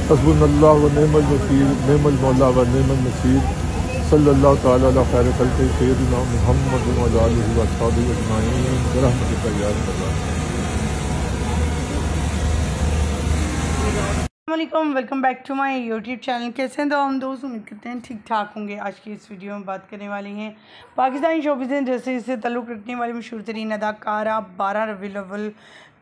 हस्बुनल्लाह व निअमल वकील निअमल मौला व निअमल नसीर सल्लल्लाहु तआला अला खैर खल्क़ि सय्यदिना मुहम्मद व अला आलिहि व अस्हाबिहि अजमाइन बिरहमतिका या अरहमर अस्सलामुअलैकुम, welcome back to my YouTube channel. कैसे हैं तो हम दोस्त, उम्मीद करते हैं ठीक ठाक होंगे। आज की इस वीडियो में बात करने वाली हैं पाकिस्तानी शोबिज़ इंडस्ट्री से ताल्लुक़ रखने वाली मशहूर तरीन अदाकारा 12 रबीउल अव्वल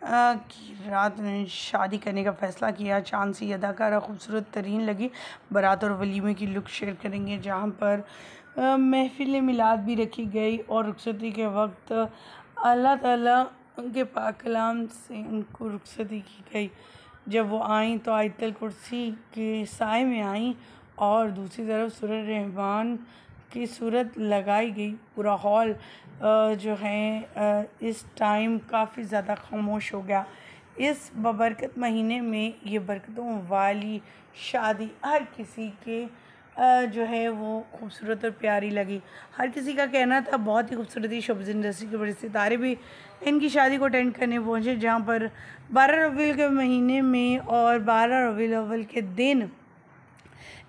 की रात में शादी करने का फ़ैसला किया। चांद सी अदाकारा खूबसूरत तरीन लगी। बारात और वलीमे की लुक शेयर करेंगे, जहाँ पर महफिल मिलाद भी रखी गई और रुखसती के वक्त अल्लाह ताला उनके पाक कलाम से उनको रुखसती की गई। जब वो आईं तो आयतल कुर्सी के साए में आईं और दूसरी तरफ सूरह रहमान की सूरत लगाई गई। पूरा हॉल जो है इस टाइम काफ़ी ज़्यादा खामोश हो गया। इस बबरकत महीने में ये बरकतों वाली शादी हर किसी के जो है वो खूबसूरत और प्यारी लगी। हर किसी का कहना था बहुत ही खूबसूरत थी। शोबिज़ इंडस्ट्री के बड़े सितारे भी इनकी शादी को अटेंड करने पहुँचे, जहाँ पर 12 रबीउल के महीने में और 12 रबीउल अव्वल के दिन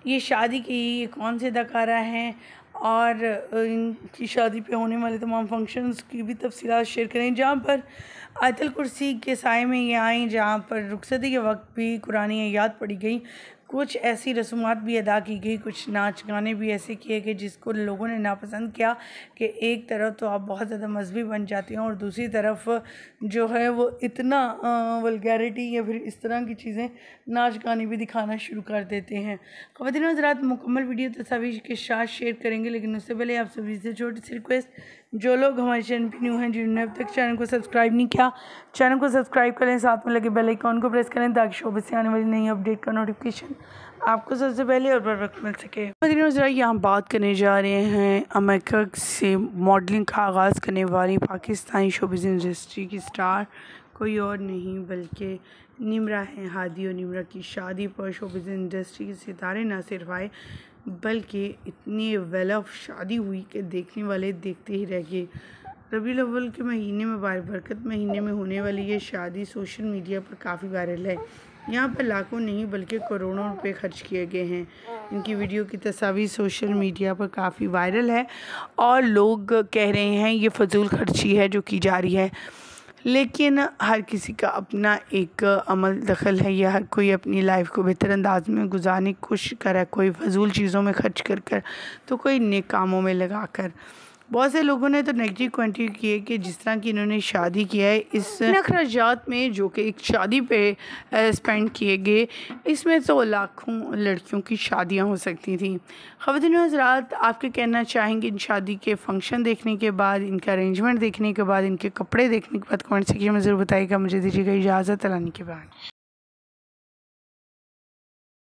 ये शादी की। ये कौन से अदाकारा हैं और इनकी शादी पे होने वाले तमाम फंक्शंस की भी तफसीलात शेयर करें। जहाँ पर आयतल कुर्सी के साए में ये आएँ, जहाँ पर रुखसती के वक्त भी कुरान आयत पढ़ी गई। कुछ ऐसी रसूमात भी अदा की गई, कुछ नाच गाने भी ऐसे किए गए जिसको लोगों ने नापसंद किया कि एक तरफ तो आप बहुत ज़्यादा मजहबी बन जाते हैं और दूसरी तरफ जो है वो इतना वल्गैरिटी या फिर इस तरह की चीज़ें नाच गाने भी दिखाना शुरू कर देते हैं। ख़वातीन हज़रात, मुकम्मल वीडियो तस्वीर के साथ शेयर करेंगे, लेकिन उससे पहले आप सभी से छोटी सी रिक्वेस्ट, जो लोग हमारे चैनल पर न्यू हैं, जिन्होंने अब तक चैनल को सब्सक्राइब नहीं किया, चैनल को सब्सक्राइब करें, साथ में लगे बेल आइकॉन को प्रेस करें ताकि शोबिज़ से आने वाली नई अपडेट का नोटिफिकेशन आपको सबसे पहले और बर वक्त मिल सके। ज़रा यहाँ बात करने जा रहे हैं अमेरिका से मॉडलिंग का आगाज़ करने वाली पाकिस्तानी शोबिज़ इंडस्ट्री की स्टार कोई और नहीं बल्कि निम्रा हैं। हादी और निम्रा की शादी पर शोबिज़ इंडस्ट्री के सितारे न सिर्फ आए बल्कि इतनी वेल ऑफ शादी हुई कि देखने वाले देखते ही रह गए। रबीउल अव्वल के महीने में बरकत महीने में होने वाली ये शादी सोशल मीडिया पर काफ़ी वायरल है। यहाँ पर लाखों नहीं बल्कि करोड़ों रुपए खर्च किए गए हैं। इनकी वीडियो की तस्वीर सोशल मीडिया पर काफ़ी वायरल है और लोग कह रहे हैं ये फजूल खर्ची है जो की जा रही है। लेकिन हर किसी का अपना एक अमल दखल है, या हर कोई अपनी लाइफ को बेहतर अंदाज में गुजारने की कोशिश कर रहा है। कोई फजूल चीज़ों में खर्च कर तो कोई नेक कामों में लगा कर। बहुत से लोगों ने तो नेगेटिव कमेंट किए कि जिस तरह की इन्होंने शादी किया है, इस अखराजात में जो कि एक शादी पे स्पेंड किए गए, इसमें तो लाखों लड़कियों की शादियां हो सकती थी। ख़वातीन हज़रात, आपके कहना चाहेंगे इन शादी के फंक्शन देखने के बाद, इनका अरेंजमेंट देखने के बाद, इनके कपड़े देखने के बाद कमेंट सेक्शन में ज़रूर बताइएगा। मुझे दीजिएगा इजाज़त, अल्लाह के बाद।